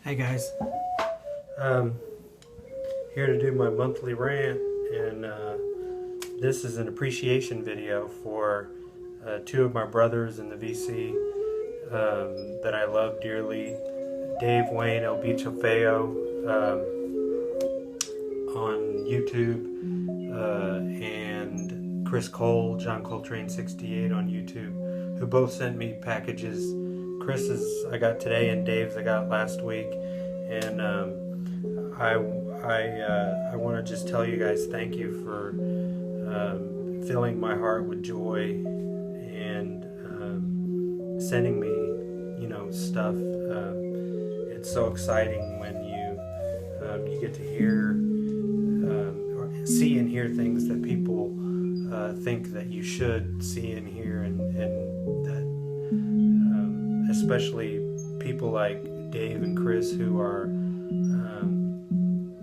Hey guys, here to do my monthly rant, and this is an appreciation video for two of my brothers in the VC that I love dearly, Dave Wayne El Bicho on YouTube, and Chris Cole, johncoltrane68 on YouTube, who both sent me packages. Chris's I got today, and Dave's I got last week, and I want to just tell you guys thank you for filling my heart with joy and sending me, stuff. It's so exciting when you get to hear or see and hear things that people think that you should see and hear, and that especially people like Dave and Chris, who are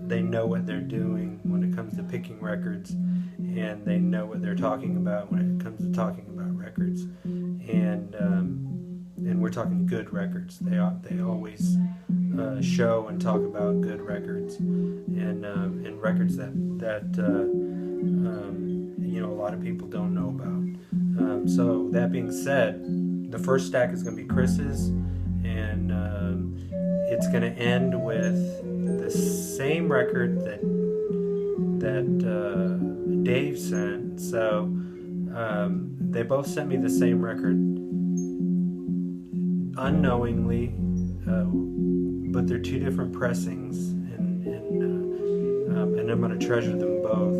they know what they're doing when it comes to picking records, and they know what they're talking about when it comes to talking about records, and we're talking good records. They always show and talk about good records, and records that a lot of people don't know about. So that being said, the first stack is going to be Chris's, and it's going to end with the same record that Dave sent. So they both sent me the same record unknowingly, but they're two different pressings, and I'm going to treasure them both,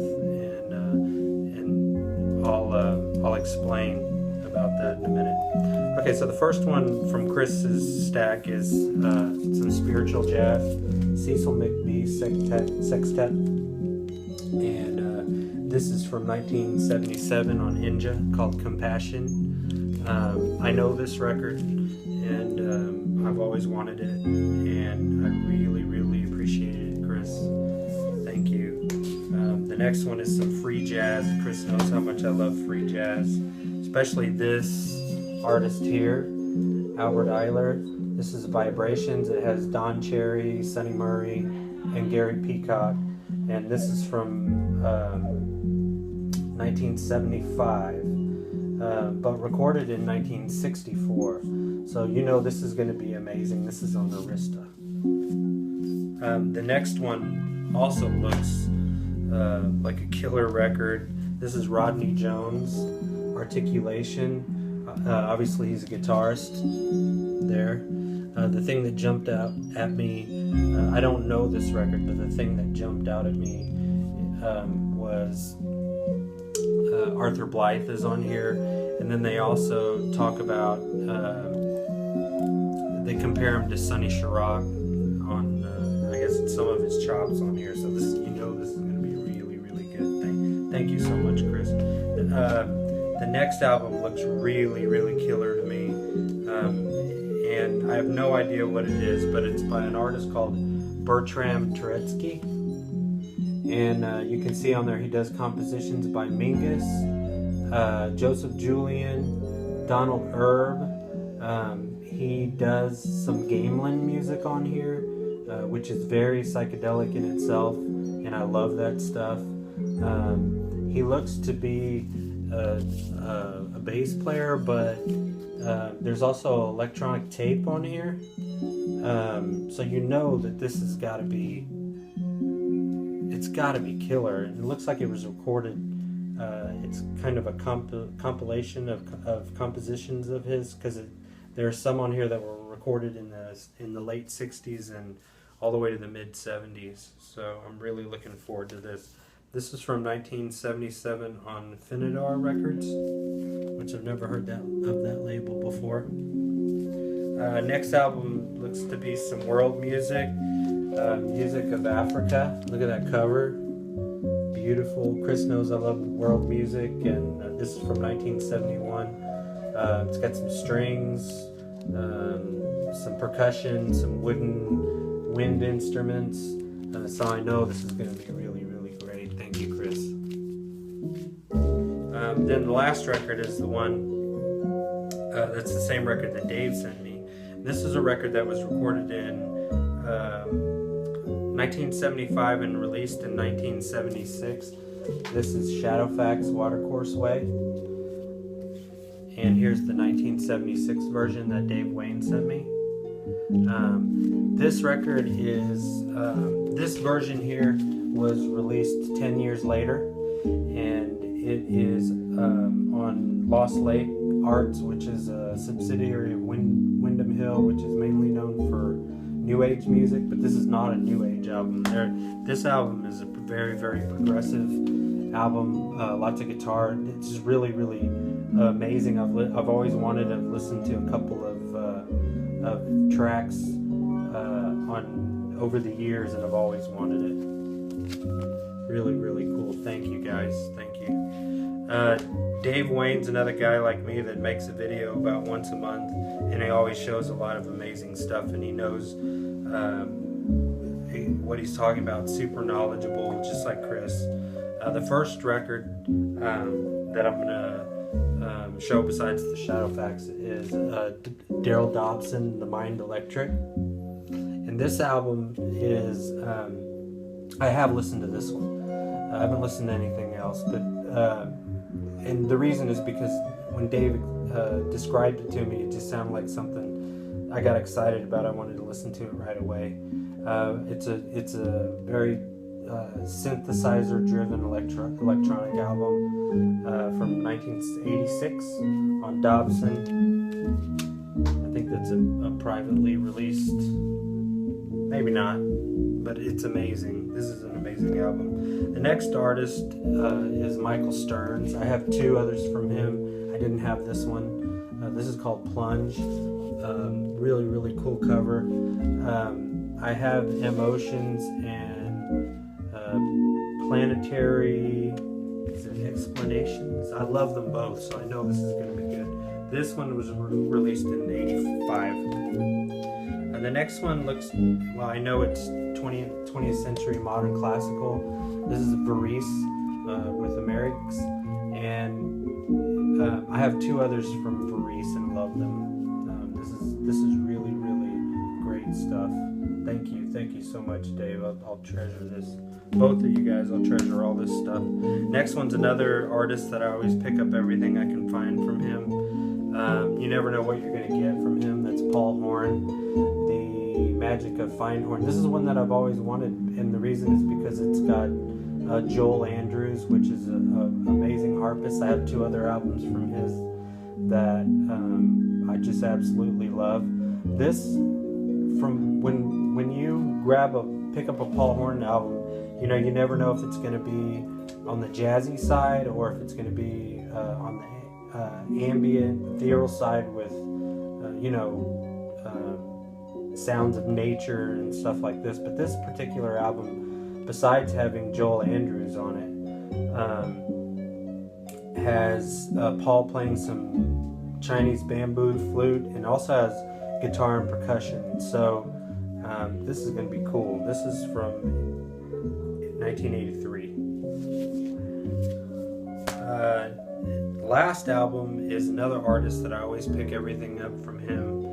and I'll explain about that in a minute. Okay, so the first one from Chris's stack is some spiritual jazz, Cecil McBee Sextet, and this is from 1977 on Inja, called Compassion. I know this record, and I've always wanted it, and I really, really appreciate it, Chris. Thank you. The next one is some free jazz. Chris knows how much I love free jazz, especially this artist here, Albert Eiler. This is Vibrations. It has Don Cherry, Sonny Murray, and Gary Peacock, and this is from 1975, but recorded in 1964. So this is going to be amazing. This is on Arista. The next one also looks like a killer record. This is Rodney Jones, Articulation. Obviously he's a guitarist there. The thing that jumped out at me, I don't know this record, but the thing that jumped out at me was Arthur Blythe is on here, and then they also talk about, they compare him to Sonny Chirac on, I guess it's some of his chops on here, so this is going to be really, really good. Thank you so much, Chris. The next album looks really, really killer to me, and I have no idea what it is, but it's by an artist called Bertram Taretsky, and you can see on there he does compositions by Mingus, Joseph Julian, Donald Erb. He does some gamelan music on here, which is very psychedelic in itself, and I love that stuff. He looks to be a bass player, but there's also electronic tape on here, so that this has got to be, it's got to be killer. It looks like it was recorded, it's kind of a compilation of compositions of his, because there are some on here that were recorded in the late 60s and all the way to the mid 70s, so I'm really looking forward to this. This is from 1977 on Finidar Records, which I've never heard of that label before. Next album looks to be some world music, music of Africa. Look at that cover, beautiful. Chris knows I love world music, and this is from 1971. It's got some strings, some percussion, some wind instruments, so I know this is going to be really, really great. Thank you, Chris. Then the last record is the one that's the same record that Dave sent me. This is a record that was recorded in 1975 and released in 1976. This is Shadowfax Watercourse Way. And here's the 1976 version that Dave Wayne sent me. This record is, this version here was released 10 years later, and it is on Lost Lake Arts, which is a subsidiary of Windham Hill, which is mainly known for New Age music, but this is not a New Age album. This album is a very, very progressive album, lots of guitar. It's just really, really amazing. I've always wanted to listen to a couple of tracks on over the years, and I've always wanted it. Really, really cool. Thank you, guys. Thank you. Dave Wayne's another guy like me that makes a video about once a month, and he always shows a lot of amazing stuff, and he knows what he's talking about. Super knowledgeable, just like Chris. The first record that I'm gonna show besides the Shadowfax is Daryl Dobson, The Mind Electric. And this album is, I have listened to this one. I haven't listened to anything else, but and the reason is because when Dave described it to me, it just sounded like something I got excited about. I wanted to listen to it right away. It's a very synthesizer-driven electronic album from 1986 on Dobson. I think that's a privately released, maybe not, but it's amazing. This is an amazing album. The next artist is Michael Stearns. I have two others from him. I didn't have this one. This is called Plunge. Really, really cool cover. I have Emotions and Planetary Explanations. I love them both, so I know this is going to be good. This one was released in '85. And the next one looks, well, I know it's 20th century modern classical. This is Maurice with Americs, and I have two others from Maurice and love them. This is really, really great stuff. Thank you so much, Dave. I'll treasure this. Both of you guys, I'll treasure all this stuff. Next one's another artist that I always pick up everything I can find from him. You never know what you're going to get from him. That's Paul Horn, The Magic of Fine Horn. This is one that I've always wanted, and the reason is because it's got Joel Andrews, which is an amazing harpist. I have two other albums from his that I just absolutely love. This, from when you pick up a Paul Horn album, you know, you never know if it's going to be on the jazzy side or if it's going to be on the ambient, ethereal side with, sounds of nature and stuff like this. But this particular album, besides having Joel Andrews on it, has Paul playing some Chinese bamboo flute and also has guitar and percussion. So this is going to be cool. This is from 1983. Last album is another artist that I always pick everything up from him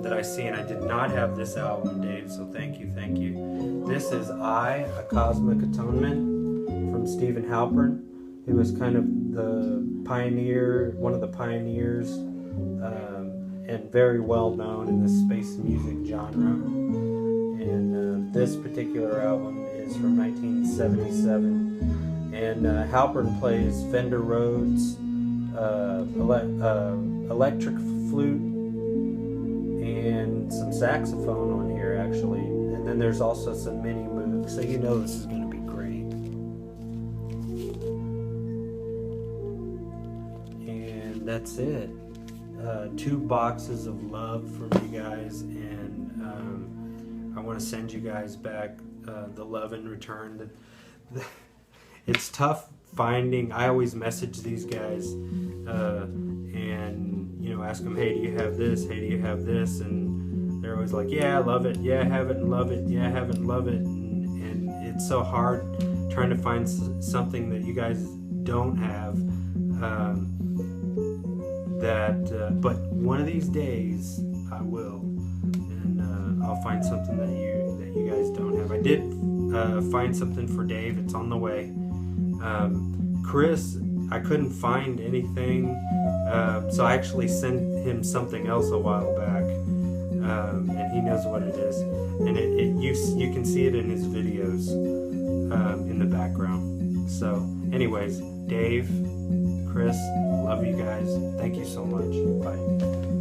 that I see, and I did not have this album, Dave, so thank you. This is A Cosmic Atonement from Stephen Halpern, who was kind of one of the pioneers, and very well known in the space music genre. And this particular album is from 1977, and Halpern plays Fender Rhodes, electric flute, and some saxophone on here actually, and then there's also some mini Moog, so you know this is going to be great. And that's it. 2 boxes of love from you guys, and I want to send you guys back the love in return. It's tough finding. I always message these guys and ask them, hey, do you have this? Hey, do you have this? And they're always like, yeah, I love it. Yeah, I have it and love it. Yeah, I have it and love it. And it's so hard trying to find something that you guys don't have. But one of these days I will, and I'll find something that that you guys don't have. I did find something for Dave. It's on the way. Chris, I couldn't find anything, so I actually sent him something else a while back, and he knows what it is. And you can see it in his videos in the background. So, anyways, Dave, Chris, love you guys. Thank you so much. Bye.